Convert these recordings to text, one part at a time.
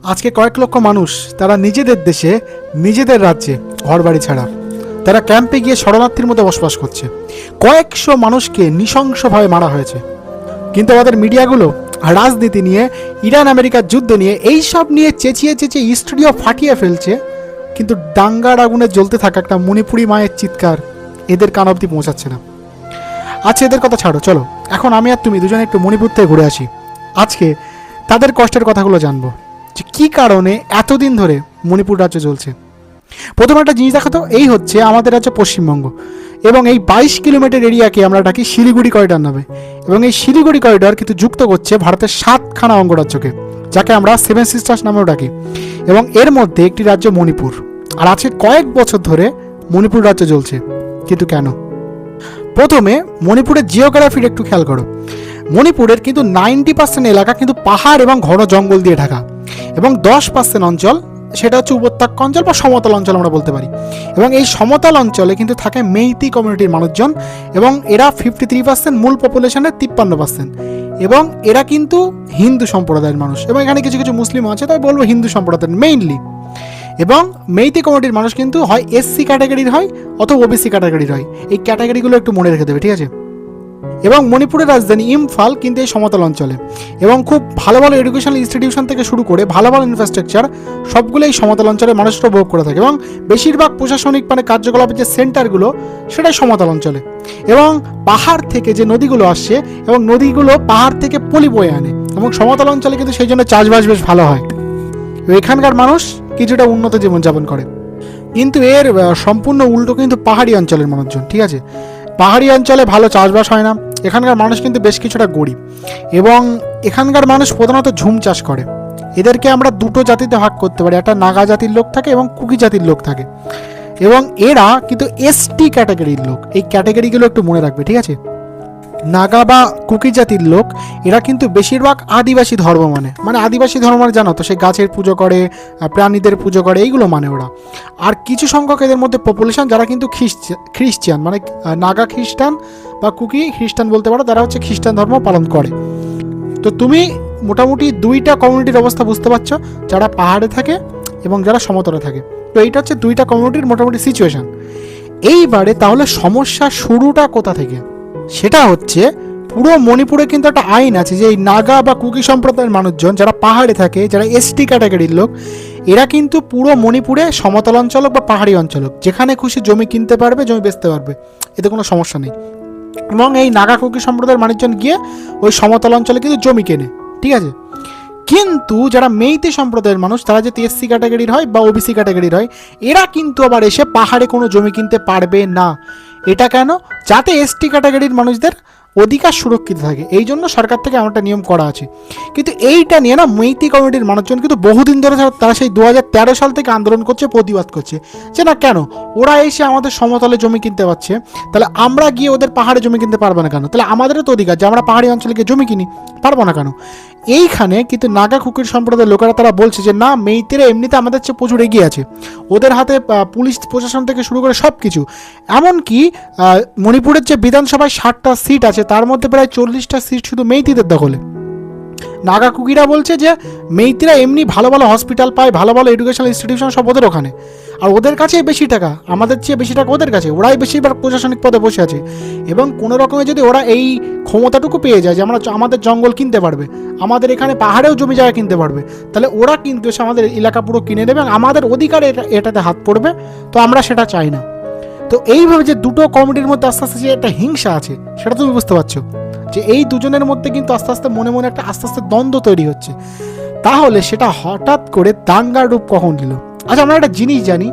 আজকে কয়েক লক্ষ মানুষ তারা নিজেদের দেশে নিজেদের রাজ্যে ঘরবাড়ি ছাড়া তারা ক্যাম্পে গিয়ে শরণার্থীর মধ্যে বসবাস করছে। কয়েকশো মানুষকে নৃশংসভাবে মারা হয়েছে। কিন্তু আমাদের মিডিয়াগুলো রাজনীতি নিয়ে, ইরান আমেরিকার যুদ্ধ নিয়ে, এই সব নিয়ে চেঁচিয়ে চেঁচিয়ে স্টুডিও ফাটিয়ে ফেলছে। কিন্তু দাঙ্গার আগুনে জ্বলতে থাকা একটা মণিপুরি মায়ের চিৎকার এদের কান অবধি পৌঁছাচ্ছে না। আচ্ছা, এদের কথা ছাড়ো, চলো এখন আমি আর তুমি দুজনে একটু মণিপুর থেকে ঘুরে আসি। আজকে তাদের কষ্টের কথাগুলো জানবো, যে কী কারণে এতদিন ধরে মণিপুর রাজ্য চলছে। প্রথম একটা জিনিস দেখাতো, এই হচ্ছে আমাদের রাজ্য পশ্চিমবঙ্গ, এবং এই 22 কিলোমিটার এরিয়াকে আমরা ডাকি শিলিগুড়ি করিডর নামে। এবং এই শিলিগুড়ি করিডর কিন্তু যুক্ত করছে ভারতের 7খানা অঙ্গরাজ্যকে, যাকে আমরা 7 সিস্টার্স নামেও ডাকি। এবং এর মধ্যে একটি রাজ্য মণিপুর। আর আজকে কয়েক বছর ধরে মণিপুর রাজ্য চলছে। কিন্তু কেন? প্রথমে মণিপুরের জিওগ্রাফির একটু খেয়াল করো। মণিপুরের কিন্তু 90% এলাকা কিন্তু পাহাড় এবং ঘন জঙ্গল দিয়ে ঢাকা, এবং 10% অঞ্চল সেটা হচ্ছে উপত্যকা অঞ্চল বা সমতল অঞ্চল আমরা বলতে পারি। এবং এই সমতল অঞ্চলে কিন্তু থাকে মেইতি কমিউনিটির মানুষজন, এবং এরা 53%, মূল পপুলেশনের 53%। এবং এরা কিন্তু হিন্দু সম্প্রদায়ের মানুষ, এবং এখানে কিছু কিছু মুসলিম আছে, তাই বলবো হিন্দু সম্প্রদায়ের মেইনলি। এবং মেইতি কমিউনিটির মানুষ কিন্তু হয় এসসি ক্যাটাগরির হয় অথবা ওবিসি ক্যাটাগরির হয়। এই ক্যাটাগরিগুলো একটু মনে রেখে দেবে, ঠিক আছে? এবং মণিপুরের রাজধানী ইম্ফল কিন্তু এই সমতল অঞ্চলে, এবং খুব ভালো ভালো এডুকেশনাল ইনস্টিটিউশন থেকে শুরু করে ভালো ভালো ইনফ্রাস্ট্রাকচার সবগুলো এই সমতল অঞ্চলে মানুষরা ভোগ করে থাকে। এবং বেশিরভাগ প্রশাসনিক কার্যকলাপের যে সেন্টারগুলো সেটাই সমতল অঞ্চলে। এবং পাহাড় থেকে যে নদীগুলো আসছে, এবং নদীগুলো পাহাড় থেকে পলি বয়ে আনে, এবং সমতল অঞ্চলে কিন্তু সেই জন্য চাষবাস বেশ ভালো হয়। এখানকার মানুষ কিছুটা উন্নত জীবনযাপন করে। কিন্তু এর সম্পূর্ণ উল্টো কিন্তু পাহাড়ি অঞ্চলের মানুষজন, ঠিক আছে? পাহাড়ি অঞ্চলে ভালো চাষবাস হয় না। এখানকার মানুষ কিন্তু বেশ কিছুটা গরিব, এবং এখানকার মানুষ প্রধানত ঝুম চাষ করে। এদেরকে আমরা দুটো জাতিতে ভাগ করতে পারি, একটা নাগা জাতির লোক থাকে এবং কুকি জাতির লোক থাকে। এবং এরা কিন্তু এসটি ক্যাটাগরির লোক। এই ক্যাটাগরিগুলো একটু মনে রাখবে, ঠিক আছে? নাগা বা কুকি জাতির লোক এরা কিন্তু বেশিরভাগ আদিবাসী ধর্ম মানে আদিবাসী ধর্ম মানে জানো তো, সে গাছের পুজো করে, প্রাণীদের পুজো করে, এইগুলো মানে ওরা। আর কিছু সংখ্যক এদের মধ্যে পপুলেশন যারা কিন্তু খ্রিস্টান, মানে নাগা খ্রিস্টান বা কুকি খ্রিস্টান বলতে পারো, তারা হচ্ছে খ্রিস্টান ধর্ম পালন করে। তো তুমি মোটামুটি দুইটা কমিউনিটির অবস্থা বুঝতে পারছো, যারা পাহাড়ে থাকে এবং যারা সমতলে থাকে। তো এইটা হচ্ছে দুইটা কমিউনিটির মোটামুটি সিচুয়েশন। এইবারে তাহলে সমস্যা শুরুটা কোথা থেকে? সেটা হচ্ছে পুরো মণিপুরে কিন্তু একটা আইন আছে যে এই নাগা বা কুকি সম্প্রদায়ের মানুষজন যারা পাহাড়ে থাকে, যারা এসটি ক্যাটাগরির লোক, এরা কিন্তু পুরো মণিপুরে সমতল অঞ্চল বা পাহাড়ি অঞ্চল যেখানে খুশি জমি কিনতে পারবে, জমি বেচতে পারবে, এতে কোনো সমস্যা নেই। এবং এই নাগা কুকি সম্প্রদায়ের মানুষজন গিয়ে ওই সমতল অঞ্চলে কিন্তু জমি কেনে, ঠিক আছে? কিন্তু যারা মেইতি সম্প্রদায়ের মানুষ, তারা যদি এসসি ক্যাটাগরির হয় বা ওবিসি ক্যাটাগরির হয়, এরা কিন্তু আবার এসে পাহাড়ে কোনো জমি কিনতে পারবে না। এটা কেন? যাতে এসটি ক্যাটাগরির মানুষদের অধিকার সুরক্ষিত থাকে, এই জন্য সরকার থেকে এমনটা নিয়ম করা আছে। কিন্তু এইটা নিয়ে না মেইতি কমিউনিটির মানুষজন কিন্তু বহুদিন ধরে, তারা সেই 2013 সাল থেকে আন্দোলন করছে, প্রতিবাদ করছে যে না, কেন ওরা এসে আমাদের সমতলে জমি কিনতে পারছে, তাহলে আমরা গিয়ে ওদের পাহাড়ে জমি কিনতে পারবো না কেন? তাহলে আমাদেরও তো অধিকার যে আমরা পাহাড়ি অঞ্চলে গিয়ে জমি কিনি, পারবো না কেন? এইখানে কিন্তু নাগা কুকির সম্প্রদায়ের লোকেরা তারা বলছে যে না, মেইতিরা এমনিতে আমাদের চেয়ে প্রচুর এগিয়ে আছে, ওদের হাতে পুলিশ প্রশাসন থেকে শুরু করে সব কিছু। এমনকি মণিপুরের যে বিধানসভায় 60টা সিট আছে, তার মধ্যে প্রায় 40টা সিট শুধু মেইতিদের দখলে। নাগা কুকিরা বলছে যে মেইতিরা এমনি ভালো ভালো হসপিটাল পায়, ভালো ভালো এডুকেশনাল ইনস্টিটিউশন সব ওদের ওখানে, আর ওদের কাছেই বেশি টাকা, আমাদের চেয়ে বেশি টাকা ওদের কাছে, ওরাই বেশিরভাগ প্রশাসনিক পদে বসে আছে। এবং কোনো রকমে যদি ওরা এই ক্ষমতাটুকু পেয়ে যায় যে আমরা আমাদের জঙ্গল কিনতে পারবে, আমাদের এখানে পাহাড়েও জমি জায়গা কিনতে পারবে, তাহলে ওরা কিন্তু এসে আমাদের এলাকা পুরো কিনে নেবে এবং আমাদের অধিকার এটাতে হাত পড়বে। তো আমরা সেটা চাই না। তো এইভাবে যে দুটো কমিটির মধ্যে আস্তে আস্তে যে একটা হিংসা আছে, সেটা তুমি বুঝতে পারছো যে এই দুজনের মধ্যে কিন্তু আস্তে আস্তে মনে মনে একটা আস্তে আস্তে দ্বন্দ্ব তৈরি হচ্ছে। তাহলে সেটা হঠাৎ করে দাঙ্গার রূপ কখন নিল? আচ্ছা, আমরা একটা জিনিস জানি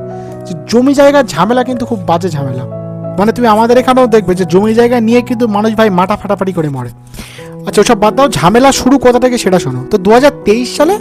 যে জমি জায়গার ঝামেলা কিন্তু খুব বাজে ঝামেলা। মানে তুমি আমাদের এখানেও দেখবে যে জমি জায়গা নিয়ে কিন্তু মানুষ ভাই মাথা ফাটাফাটি করে মরে। আচ্ছা, ওসব বাদ দাও, ঝামেলা শুরু কোথা থেকে সেটা শোনো। তো 2023 সালে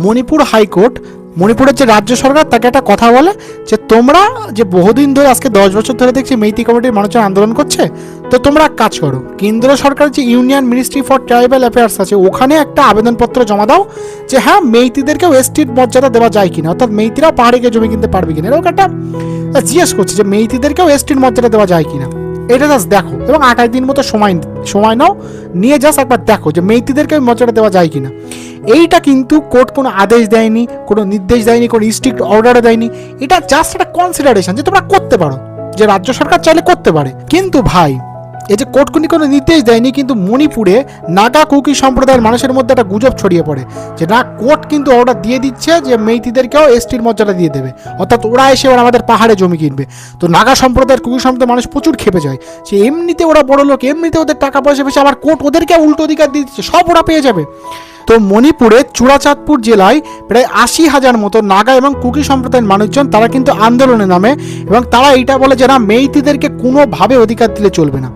মণিপুর হাইকোর্ট, মণিপুরের যে রাজ্য সরকার, তাকে একটা কথা বলে যে তোমরা যে বহুদিন ধরে, আজকে 10 বছর ধরে দেখছি মেইতি কমিটির মানুষজন আন্দোলন করছে, তো তোমরা এক কাজ করো, কেন্দ্র সরকার যে union ministry for tribal affairs আছে, ওখানে একটা আবেদনপত্র জমা দাও যে হ্যাঁ, মেইতিদেরকেও এসটির মর্যাদা দেওয়া যায় কিনা, অর্থাৎ মেইতিরা পাহাড়ে গিয়ে জমি কিনতে পারবে কিনা। এরকম একটা জিজ্ঞেস করছে যে মেইতিদেরকেও এসটির মর্যাদা দেওয়া যায় কিনা। এটা জাস্ট দেখো এবং 28 দিন মতো সময় নাও, নিয়ে জাস্ট একবার দেখো যে মেইতিদেরকে মর্যাদা দেওয়া যায় কিনা। এইটা কিন্তু কোর্ট কোনো আদেশ দেয়নি, কোনো নির্দেশ দেয়নি, কোনো স্ট্রিক্ট অর্ডারও দেয়নি। এটা জাস্ট একটা কনসিডারেশন যে তোমরা করতে পারো, যে রাজ্য সরকার চাইলে করতে পারে। কিন্তু ভাই এই যে কোর্ট কোনো নির্দেশ দেয়নি, কিন্তু মণিপুরে নাগা কুকি সম্প্রদায়ের মানুষের মধ্যে একটা গুজব ছড়িয়ে পড়ে যে না, কোর্ট কিন্তু অর্ডার দিয়ে দিচ্ছে যে মেইতিদেরকেও এসটির মর্যাদা দিয়ে দেবে, অর্থাৎ ওরা এসে ওরা আমাদের পাহাড়ে জমি কিনবে। তো নাগা সম্প্রদায়ের কুকি সম্প্রদায়ের মানুষ প্রচুর খেপে যায় যে এমনিতে ওরা বড় লোক, এমনিতে ওদের টাকা পয়সা বেশি, আবার কোর্ট ওদেরকে উল্টো অধিকার দিয়ে দিচ্ছে, সব ওরা পেয়ে যাবে। তো মণিপুরের চূড়াচাঁদপুর জেলায় প্রায় 80,000 মতো নাগা এবং কুকি সম্প্রদায়ের মানুষজন তারা কিন্তু আন্দোলনে নামে এবং তারা এইটা বলে যে না, মেইতিদেরকে কোনোভাবে অধিকার দিলে চলবে না।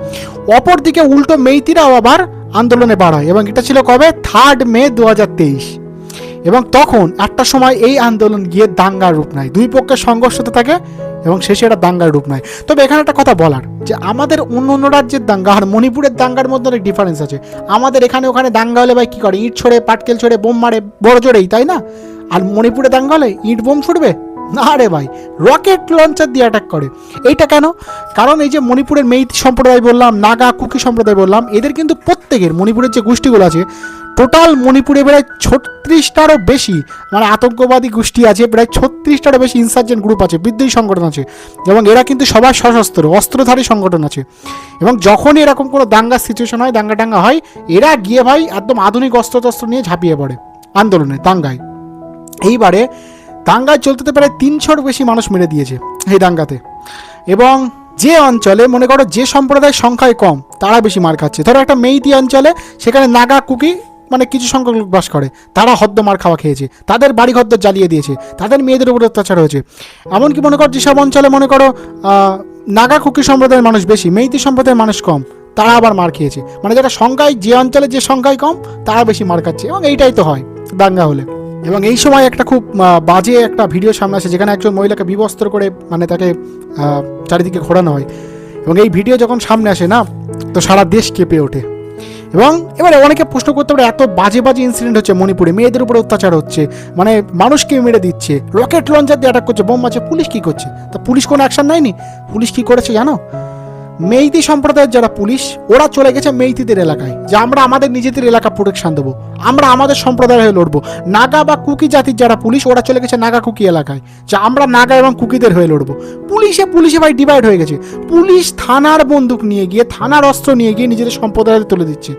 অপরদিকে উল্টো মেইতিরাও আবার আন্দোলনে বাড়ায় এবং এটা ছিল কবে? 3 মে 2023। এবং তখন একটা সময় এই আন্দোলন গিয়ে দাঙ্গার রূপ নেয়, দুই পক্ষের সংঘর্ষ হতে থাকে এবং শেষে এটা দাঙ্গার রূপ নেয়। তবে এখানে একটা কথা বলার, যে আমাদের অন্য রাজ্যের দাঙ্গা আর মণিপুরের দাঙ্গার মধ্যে অনেক ডিফারেন্স আছে। আমাদের এখানে ওখানে দাঙ্গা হলে ভাই কী করে, ইট ছোড়ে, পাটকেল ছোড়ে, বোম মারে বড় জোরেই, তাই না? আর মণিপুরে দাঙ্গা হলে ইট বোম ছুটবে না রে ভাই, রকেট লঞ্চার দিয়ে অ্যাটাক করে। এইটা কেন? কারণ এই যে মণিপুরের মেইতি সম্প্রদায় বললাম, নাগা কুকি সম্প্রদায় বললাম, এদের কিন্তু প্রত্যেকের, মণিপুরের যে গোষ্ঠীগুলো আছে টোটাল মণিপুরে প্রায় 36টারও বেশি মানে আতঙ্কবাদী গোষ্ঠী আছে, প্রায় 36টারও বেশি ইনসার্জেন্ট গ্রুপ আছে, বিদ্রোহী সংগঠন আছে এবং এরা কিন্তু সবাই সশস্ত্র অস্ত্রধারী সংগঠন আছে। এবং যখনই এরকম কোনো দাঙ্গার সিচুয়েশন হয়, দাঙ্গা হয়, এরা গিয়ে ভাই একদম আধুনিক অস্ত্রশস্ত্র নিয়ে ঝাঁপিয়ে পড়ে আন্দোলনে, দাঙ্গায়। এইবারে দাঙ্গায় চলতে প্রায় 300-র বেশি মানুষ মেরে দিয়েছে এই দাঙ্গাতে। এবং যে অঞ্চলে মনে করো যে সম্প্রদায়ের সংখ্যায় কম তারা বেশি মার খাচ্ছে, ধরো একটা মেইতি অঞ্চলে, সেখানে নাগা কুকি মানে কিছু সংখ্যক লোক বাস করে, তারা হদ্দ মার খাওয়া খেয়েছে, তাদের বাড়ি ঘর জ্বালিয়ে দিয়েছে, তাদের মেয়েদের উপর অত্যাচার হয়েছে। এমনকি মনে করো যেসব অঞ্চলে মনে করো নাগা কুকি সম্প্রদায়ের মানুষ বেশি, মেইতি সম্প্রদায়ের মানুষ কম, তারা আবার মার খেয়েছে। মানে যেটা সংখ্যায়, যে অঞ্চলে যে সংখ্যায় কম তারা বেশি মার খাচ্ছে। এবং এইটাই তো হয় দাঙ্গা হলে। এবং এই সময় একটা খুব বাজে একটা ভিডিও সামনে আসে, যেখানে একজন মহিলাকে বিবস্ত্র করে মানে তাকে চারিদিকে ঘোরানো হয়। এবং এই ভিডিও যখন সামনে আসে না, তো সারা দেশ কেঁপে ওঠে। এবং এবারে অনেকে প্রশ্ন করতে পারে, এত বাজে ইনসিডেন্ট হচ্ছে মণিপুরে, মেয়েদের উপরে অত্যাচার হচ্ছে, মানে মানুষকে মেরে দিচ্ছে, রকেট লঞ্চার দিয়ে অ্যাটাক করছে, বোম মারছে, পুলিশ কী করছে? তা পুলিশ কোনো অ্যাকশন নেয়নি। পুলিশ কী করেছে জানো? মেইতি সম্প্রদায়ের যারা পুলিশ, ওরা চলে গেছে মেইতিদের এলাকায়, যে আমরা আমাদের নিজেদের এলাকা প্রোটেকশন দেবো, আমরা আমাদের সম্প্রদায়ের হয়ে লড়বো। নাগা বা কুকি জাতির যারা পুলিশ, ওরা চলে গেছে নাগা কুকি এলাকায়, যে আমরা নাগা এবং কুকিদের হয়ে লড়বো। পুলিশে ভাই ডিভাইড হয়ে গেছে। পুলিশ থানার বন্দুক নিয়ে গিয়ে, থানার অস্ত্র নিয়ে গিয়ে নিজেদের সম্প্রদায়ের তুলে দিচ্ছে,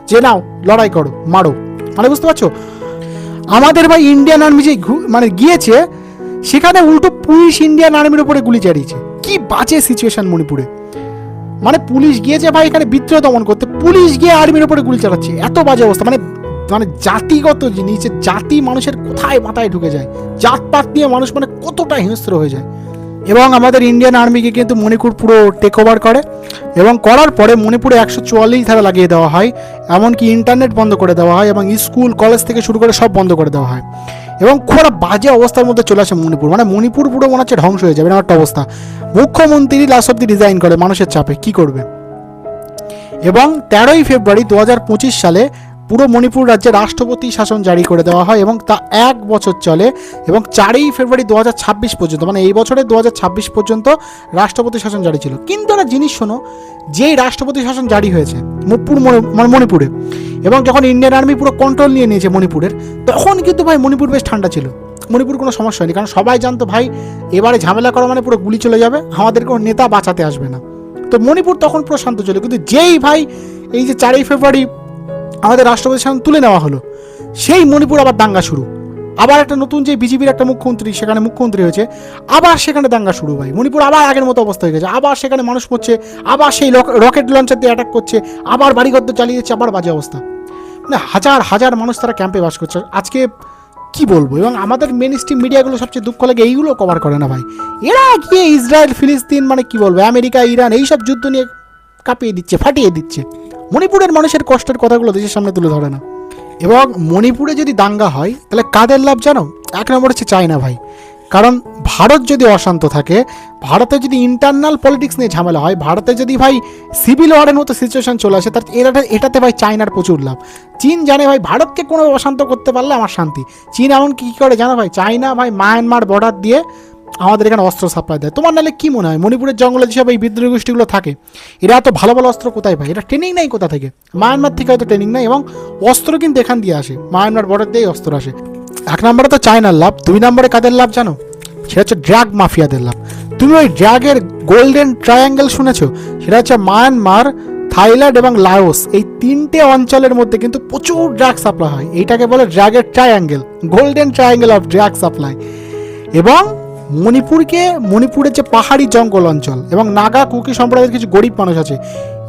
যে নাও লড়াই করো, মারো। মানে বুঝতে পারছো? আমাদের ভাই ইন্ডিয়ান আর্মি যে মানে গিয়েছে, সেখানে উল্টো পুলিশ ইন্ডিয়ান আর্মির উপরে গুলি চালিয়েছে। কি বাজে সিচুয়েশন মণিপুরে। মানে পুলিশ গিয়েছে ভাই এখানে বিদ্রোহ দমন করতে, পুলিশ গিয়ে আর্মির উপরে গুলি চালাচ্ছে। এত বাজে অবস্থা। মানে জাতিগত জিনিস, জাতি মানুষের কোথায় মাথায় ঢুকে যায়, জাতপাত নিয়ে মানুষ মানে কতটা হিংস্র হয়ে যায়। এবং আমাদের ইন্ডিয়ান আর্মিকে কিন্তু মণিপুর পুরো টেক ওভার করে এবং করার পরে মণিপুরে 144 ধারা লাগিয়ে দেওয়া হয়, এমনকি ইন্টারনেট বন্ধ করে দেওয়া হয় এবং স্কুল কলেজ থেকে শুরু করে সব বন্ধ করে দেওয়া হয়। এবং খুব একটা বাজে অবস্থার মধ্যে চলে আসে মণিপুর। মানে মণিপুর পুরো মনে হচ্ছে ধ্বংস হয়ে যাবে, এরকম একটা অবস্থা। মুখ্যমন্ত্রী লাস্ট অব্দি রিজাইন করে মানুষের চাপে, কি করবে। এবং 13ই ফেব্রুয়ারি 2025 সালে পুরো মণিপুর রাজ্যে রাষ্ট্রপতি শাসন জারি করে দেওয়া হয় এবং তা 1 বছর চলে। এবং 4ই ফেব্রুয়ারি 2026 পর্যন্ত, মানে এই বছরে 2026 পর্যন্ত রাষ্ট্রপতি শাসন জারি ছিল। কিন্তু একটা জিনিস শোনো, যেই রাষ্ট্রপতি শাসন জারি হয়েছে মণিপুরে, এবং যখন ইন্ডিয়ান আর্মি পুরো কন্ট্রোল নিয়ে নিয়েছে মণিপুরের, তখন কিন্তু ভাই মণিপুর বেশ ঠান্ডা ছিল, মণিপুর কোনো সমস্যা হয়নি। কারণ সবাই জানতো ভাই এবারে ঝামেলা করা মানে পুরো গুলি চলে যাবে, আমাদের কোনো নেতা বাঁচাতে আসবে না। তো মণিপুর তখন পুরো শান্ত ছিল। কিন্তু যেই ভাই এই যে 4ই ফেব্রুয়ারি আমাদের রাষ্ট্রপতি শাসন তুলে নেওয়া হলো, সেই মণিপুর আবার দাঙ্গা শুরু। আবার একটা নতুন যে বিজেপির একটা মুখ্যমন্ত্রী সেখানে মুখ্যমন্ত্রী হয়েছে, আবার সেখানে দাঙ্গা শুরু। ভাই মণিপুর আবার আগের মতো অবস্থা হয়ে গেছে, আবার সেখানে মানুষ মরছে, আবার সেই রকেট লঞ্চার দিয়ে অ্যাটাক করছে, আবার বাড়িঘর চালিয়ে যাচ্ছে, আবার বাজে অবস্থা। মানে হাজার মানুষ তারা ক্যাম্পে বাস করছে। আজকে কি বলবো। এবং আমাদের মেন স্ট্রিম মিডিয়াগুলো সবচেয়ে দুঃখ লাগে এইগুলো কভার করে না ভাই। এরা গিয়ে ইসরায়েল ফিলিস্তিন মানে কি বলবো, আমেরিকা ইরান এইসব যুদ্ধ নিয়ে কাঁপিয়ে দিচ্ছে, ফাটিয়ে দিচ্ছে। মণিপুরের মানুষের কষ্টের কথাগুলো দেশের সামনে তুলে ধরে না। এবং মণিপুরে যদি দাঙ্গা হয় তাহলে কাদের লাভ জানো? 1 নম্বর হচ্ছে চায়না ভাই। কারণ ভারত যদি অশান্ত থাকে, ভারতে যদি ইন্টারনাল পলিটিক্স নিয়ে ঝামেলা হয়, ভারতে যদি ভাই সিভিল ওয়ারের মতো সিচুয়েশন চলে আসে, তার এটাতে ভাই চায়নার প্রচুর লাভ। চীন জানে ভাই ভারতকে কোনো অশান্ত করতে পারলে আমার শান্তি। চীন এমন কী করে জানো ভাই? চায়না ভাই মায়ানমার বর্ডার দিয়ে আমাদের এখানে অস্ত্র সাপ্লাই দেয়। তোমার নাহলে কী মনে হয় মণিপুরের জঙ্গলে যেসব এই বিদ্রোহী গোষ্ঠীগুলো থাকে, এরা এত ভালো ভালো অস্ত্র কোথায় পায়? এটা ট্রেনিং নেই কোথা থেকে? মায়ানমার থেকে হয়তো ট্রেনিং নেই, এবং অস্ত্র কিন্তু এখান দিয়ে আসে, মায়ানমার বর্ডার দিয়েই অস্ত্র আসে। 1 নম্বরে তো চায়নার লাভ, 2 নম্বরে কাদের লাভ জানো? সেটা হচ্ছে ড্রাগ মাফিয়াদের লাভ। তুমি ওই ড্রাগের গোল্ডেন ট্রায়াঙ্গেল শুনেছো? সেটা হচ্ছে মায়ানমার, থাইল্যান্ড এবং লাওস, এই 3টে অঞ্চলের মধ্যে কিন্তু প্রচুর ড্রাগ সাপ্লাই হয়। এইটাকে বলে ড্রাগের triangle, golden triangle of drug supply. এবং মণিপুরের যে পাহাড়ি জঙ্গল অঞ্চল এবং নাগা কুকি সম্প্রদায়ের কিছু গরিব মানুষ আছে,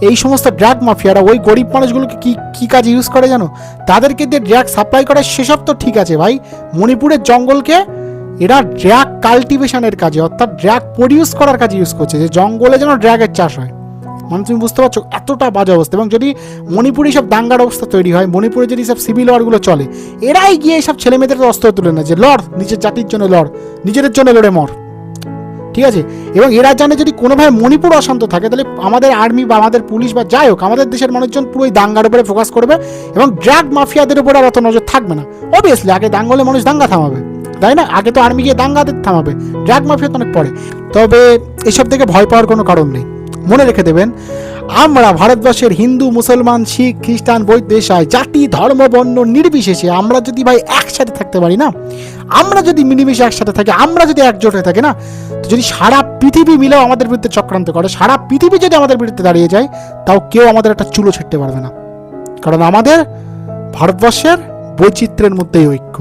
এই সমস্ত ড্রাগ মাফিয়ারা ওই গরিব মানুষগুলোকে কি কাজে ইউজ করে জানো? তাদেরকে দিয়ে ড্রাগ সাপ্লাই করে সেসব তো ঠিক আছে ভাই, মণিপুরের জঙ্গলকে এরা ড্রাগ কাল্টিভেশনের কাজে, অর্থাৎ ড্রাগ প্রডিউস করার কাজে ইউজ করছে, যে জঙ্গলে যেন ড্রাগের চাষ হয়। মানে তুমি বুঝতে পারছো এতটা বাজে অবস্থা। এবং যদি মণিপুরে সব দাঙ্গার অবস্থা তৈরি হয়, মণিপুরে যদি সব সিভিল ওয়ারগুলো চলে, এরাই গিয়ে এইসব ছেলেমেয়েদের অস্ত্র তুলে না, যে লড়, নিজের জাতির জন্য লড়, নিজেদের জন্য লড়ে মর, ঠিক আছে? এবং এরা জানে যদি কোনোভাবে মণিপুর অশান্ত থাকে, তাহলে আমাদের আর্মি বা আমাদের পুলিশ বা যাই হোক, আমাদের দেশের মানুষজন পুরো এই দাঙ্গার উপরে ফোকাস করবে, এবং ড্রাগ মাফিয়াদের উপরে আর অত নজর থাকবে না। অবভিয়াসলি আগে দাঙ্গলে মানুষ দাঙ্গা থামাবে, তাই না? আগে তো আর্মি গিয়ে দাঙ্গাদের থামাবে, ড্রাগ মাফিয়া তো অনেক পরে। তবে এসব থেকে ভয় পাওয়ার কোনো কারণ নেই। মনে রেখে দেবেন, আমরা ভারতবর্ষের হিন্দু, মুসলমান, শিখ, খ্রিস্টান, বৌদ্ধ, ইসাই, জাতি, ধর্ম, বর্ণ নির্বিশেষে আমরা যদি ভাই একসাথে থাকতে পারি না, আমরা যদি মিলেমিশে একসাথে থাকি, আমরা যদি একজোট হয়ে থাকি না, তো যদি সারা পৃথিবী মিলেও আমাদের বিরুদ্ধে চক্রান্ত করে, সারা পৃথিবী যদি আমাদের বিরুদ্ধে দাঁড়িয়ে যায়, তাও কেউ আমাদের একটা চুলো ছিঁড়তে পারবে না। কারণ আমাদের ভারতবর্ষের বৈচিত্র্যের মধ্যেই ঐক্য।